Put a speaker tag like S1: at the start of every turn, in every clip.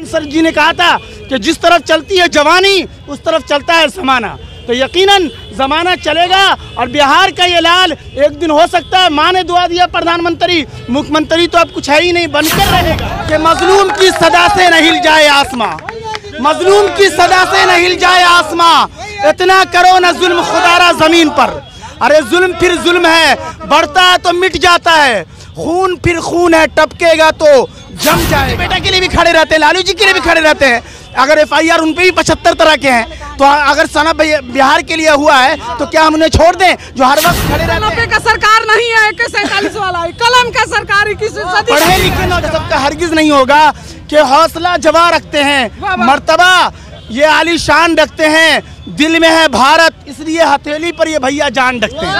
S1: Sir जी ने कहा था कि जिस तरफ चलती है जवानी उस तरफ चलता है ज़माना, तो यकीनन ज़माना चलेगा और बिहार का ये लाल एक दिन हो सकता है। माँ ने दुआ दिया प्रधानमंत्री, मुख्यमंत्री तो अब कुछ है ही नहीं, बनकर रहेगा कि मजलूम की सदा से न हिल जाए आसमां, मजलूम की सदा से न हिल जाए आसमां, इतना करो न जुल्म खुदारा ज़मीन पर। अरे जुल्म फिर जुल्म है, बढ़ता है तो मिट जाता है, खून फिर खून है, टपकेगा तो जम जाए। बेटा के लिए भी खड़े रहते हैं, लालू जी के लिए भी खड़े रहते हैं। अगर FIR उन पे भी 75 तरह के हैं, तो अगर सना बिहार के लिए हुआ है तो क्या हम उन्हें छोड़ दें जो हर वक्त खड़े रहते हैं?
S2: का सरकार नहीं है, 47 वाला है, कलम का सरकार।
S1: पढ़े लिखे नौजवान का हरगिज नहीं होगा कि हौसला जवा रखते हैं, मर्तबा ये आलीशान रखते हैं, दिल में है भारत, इसलिए हथेली पर ये भैया जान रखते हैं।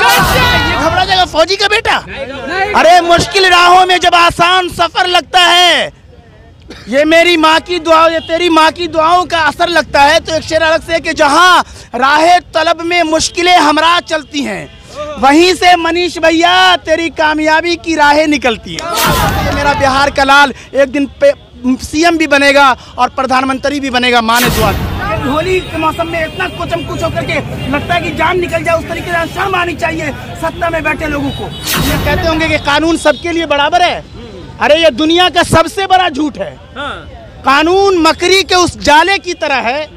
S1: ये घबरा जाएगा फौजी का बेटा। अरे मुश्किल राहों में जब आसान सफर लगता है, ये मेरी माँ की दुआ, ये तेरी माँ की दुआओं का असर लगता है, तो एक शेर अलग से कि जहाँ राहे तलब में मुश्किलें हमरा चलती हैं, वहीं से मनीष भैया तेरी कामयाबी की राहें निकलती हैं। मेरा बिहार का लाल एक दिन CM भी बनेगा और प्रधानमंत्री भी बनेगा, माँ ने दुआ दी। होली के मौसम में इतना कुचम कुच होकर के लगता है कि जान निकल जाए, उस तरीके से शर्म आनी चाहिए सत्ता में बैठे लोगों को। ये कहते होंगे कि कानून सबके लिए बराबर है, अरे ये दुनिया का सबसे बड़ा झूठ है। कानून मकड़ी के उस जाले की तरह है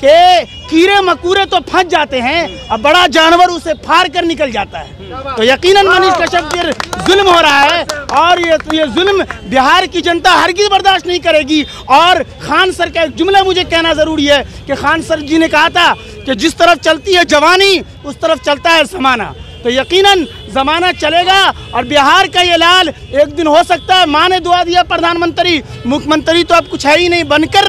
S1: कि कीड़े मकोड़े तो फंस जाते हैं और बड़ा जानवर उसे फाड़ कर निकल जाता है। तो यकीनन मनीष कश्यप पर जुल्म हो रहा है और ये जुल्म बिहार की जनता हरगिज़ बर्दाश्त नहीं करेगी। और खान सर का एक जुमला मुझे कहना ज़रूरी है कि खान सर जी ने कहा था कि जिस तरफ चलती है जवानी उस तरफ चलता है ज़माना, तो यकीनन ज़माना चलेगा और बिहार का ये लाल एक दिन हो सकता है। माँ ने दुआ दिया प्रधानमंत्री, मुख्यमंत्री तो अब कुछ है ही नहीं, बनकर